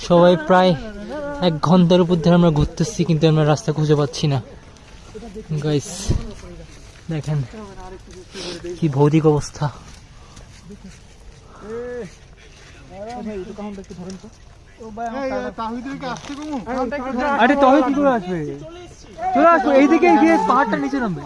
সবাই প্রায় 1 ঘন্টার উপর ধরে আমরা ঘুরতেছি, কিন্তু আমরা রাস্তা খুঁজে পাচ্ছি না। গাইস দেখেন কি ভৌতিক অবস্থা। আরে তবে কি করে আসবে? চলে আসবে এইদিকে গিয়ে পাহাড়টা নিচে নামবে।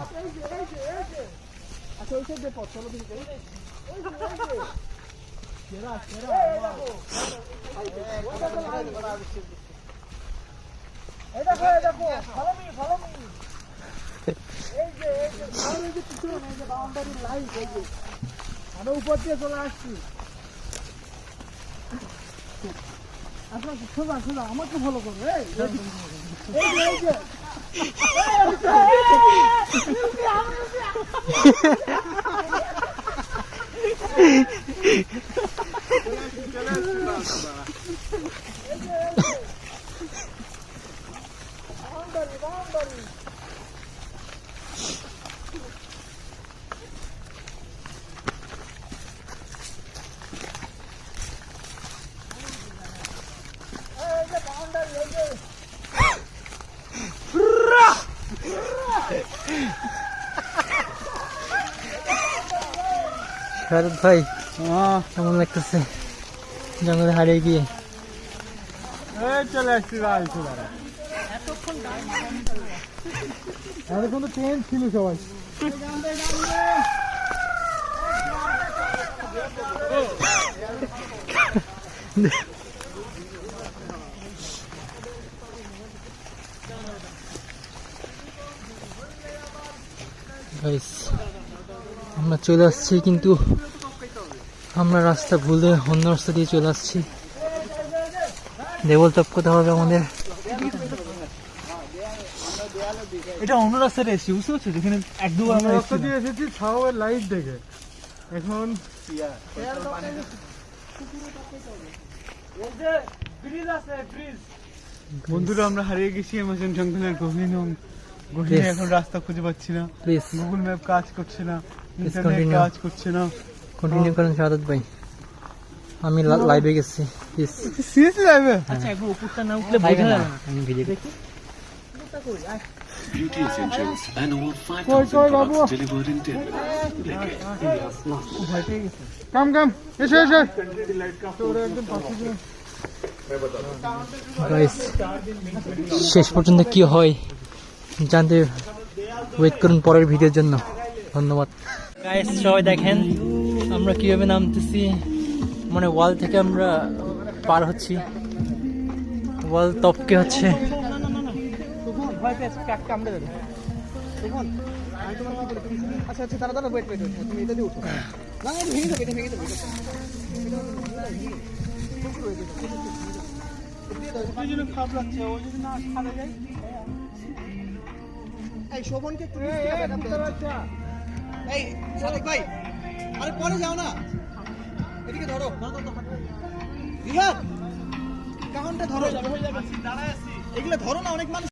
আমি উপর দিয়ে চলে আসছি। আচ্ছা সোজা সোজা আমাকে ফলো করো। শারদ ভাই কেমন লাগতেছে জঙ্গলে হারিয়ে গিয়ে? চলে আসছি এতক্ষণ তো ট্রেন ছিল সবাই। গাইস আমরা চলে আসছি, কিন্তু আমরা রাস্তা ভুলে অন্য রাস্তা দিয়ে চলে আসছি। দেবল টপকাতে হবে আমাদের। এটা অন্য রাস্তায় এসেছি, বুঝতে পারছো? যেখানে 1-2 আমরা রাস্তা দিয়ে এসেছি ছাওয়ের লাইট দেখে। এখন বন্ধুরা আমরা হারিয়ে গেছি অ্যামাজন জঙ্গলের গহীনে। এখন রাস্তা খুঁজে পাচ্ছি না। প্লিজ গুগল ম্যাপ কাজ করছে না, ইন্টারনেট কাজ করছে না। কন্টিনিউ করেন শারদ ভাই, আমি লাইভে গেছি। প্লিজ সিরিয়াসলি লাইভে? আচ্ছা একবার উপরটা না উঠলে বোঝা যাবে না। আমি ভিডিও দেখি। Beauty essentials and over 5,000 products delivered in 10 minutes. কাম এসে গাইস শেষ পর্যন্ত কি হয় জানতে ওয়েট করুন পরের ভিডিওর জন্য। ধন্যবাদ গাইস। সবাই দেখেন আমরা কিভাবে নামতেছি, মানে ওয়াল থেকে আমরা পার হচ্ছি। ওয়াল টপকে হচ্ছে। আচ্ছা আচ্ছা তারা ওয়েট তুমি এটা দিয়ে উঠো। না ভেঙে যাবে, এটা ভেঙে যাবে। খারাপ লাগছে, ও যদি না খাবে যায়। এই শোভনকে একটু এই সাদিক ভাই, আরে পরে যাও না, এদিকে ধরো। রিহাদ কাউন্টে ধরো, এগুলো ধরো না, অনেক মানুষ।